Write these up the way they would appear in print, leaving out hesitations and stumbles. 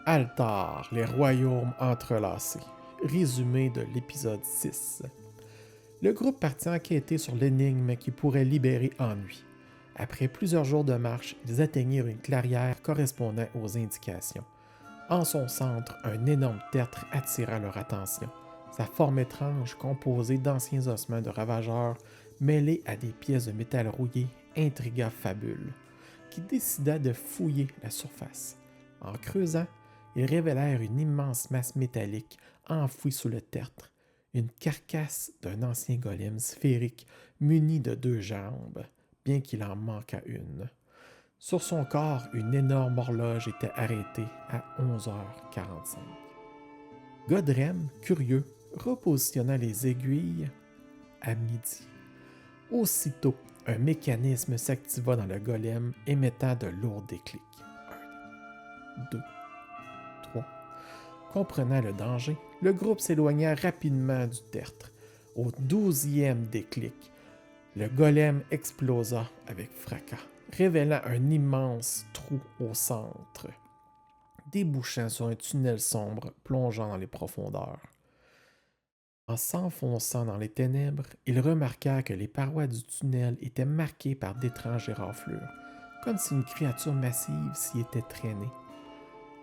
Altar, les royaumes entrelacés. Résumé de l'épisode 6. Le groupe partit enquêter sur l'énigme qui pourrait libérer Ennui. Après plusieurs jours de marche, ils atteignirent une clairière correspondant aux indications. En son centre, un énorme tertre attira leur attention. Sa forme étrange, composée d'anciens ossements de ravageurs mêlés à des pièces de métal rouillé, intrigua Fabule, qui décida de fouiller la surface. En creusant, ils révélèrent une immense masse métallique enfouie sous le tertre, une carcasse d'un ancien golem sphérique muni de 2 jambes, bien qu'il en manquât une. Sur son corps, une énorme horloge était arrêtée à 11h45. Godrem, curieux, repositionna les aiguilles à midi. Aussitôt, un mécanisme s'activa dans le golem, émettant de lourds déclics. 1, 2, 3. Comprenant le danger, le groupe s'éloigna rapidement du tertre. Au 12e déclic, le golem explosa avec fracas, révélant un immense trou au centre, débouchant sur un tunnel sombre plongeant dans les profondeurs. En s'enfonçant dans les ténèbres, il remarqua que les parois du tunnel étaient marquées par d'étranges éraflures, comme si une créature massive s'y était traînée.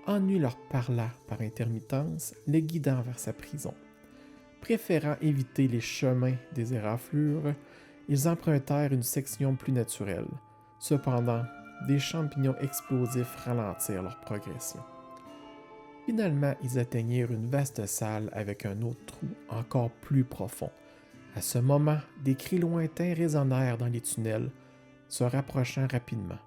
Ennui leur parla par intermittence, les guidant vers sa prison. Préférant éviter les chemins des éraflures, ils empruntèrent une section plus naturelle. Cependant, des champignons explosifs ralentirent leur progression. Finalement, ils atteignirent une vaste salle avec un autre trou encore plus profond. À ce moment, des cris lointains résonnèrent dans les tunnels, se rapprochant rapidement.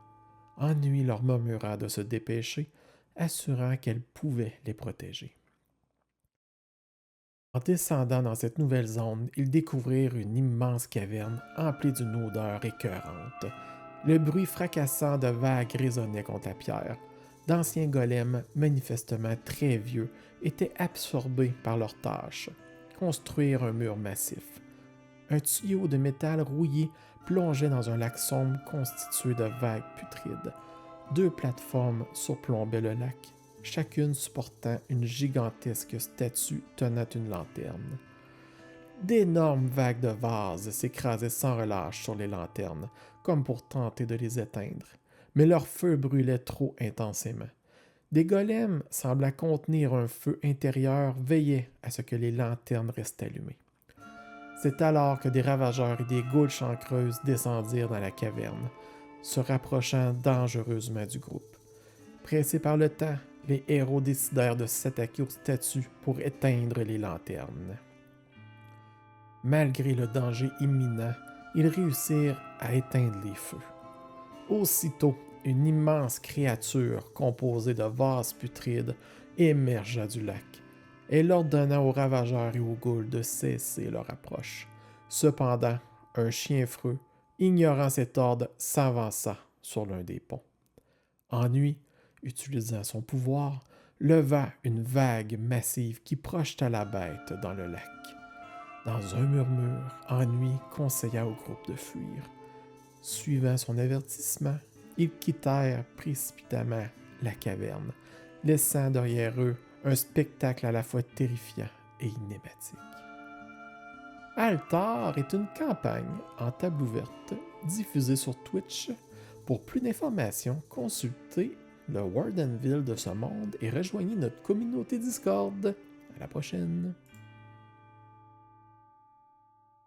Ennui leur murmura de se dépêcher, assurant qu'elle pouvait les protéger. En descendant dans cette nouvelle zone, ils découvrirent une immense caverne emplie d'une odeur écœurante. Le bruit fracassant de vagues résonnait contre la pierre. D'anciens golems, manifestement très vieux, étaient absorbés par leur tâche, construire un mur massif. Un tuyau de métal rouillé plongeait dans un lac sombre constitué de vagues putrides. 2 plateformes surplombaient le lac, chacune supportant une gigantesque statue tenant une lanterne. D'énormes vagues de vases s'écrasaient sans relâche sur les lanternes, comme pour tenter de les éteindre, mais leur feu brûlait trop intensément. Des golems semblant contenir un feu intérieur veillaient à ce que les lanternes restent allumées. C'est alors que des ravageurs et des goules chancreuses descendirent dans la caverne, se rapprochant dangereusement du groupe. Pressés par le temps, les héros décidèrent de s'attaquer aux statues pour éteindre les lanternes. Malgré le danger imminent, ils réussirent à éteindre les feux. Aussitôt, une immense créature composée de vases putrides émergea du lac. Elle ordonna aux ravageurs et aux ghouls de cesser leur approche. Cependant, un chien freux, ignorant cet ordre, s'avança sur l'un des ponts. Ennui, utilisant son pouvoir, leva une vague massive qui projeta la bête dans le lac. Dans un murmure, Ennui conseilla au groupe de fuir. Suivant son avertissement, ils quittèrent précipitamment la caverne, laissant derrière eux un spectacle à la fois terrifiant et inématique. Altar est une campagne en table ouverte diffusée sur Twitch. Pour plus d'informations, consultez le Wardenville de ce monde et rejoignez notre communauté Discord. À la prochaine!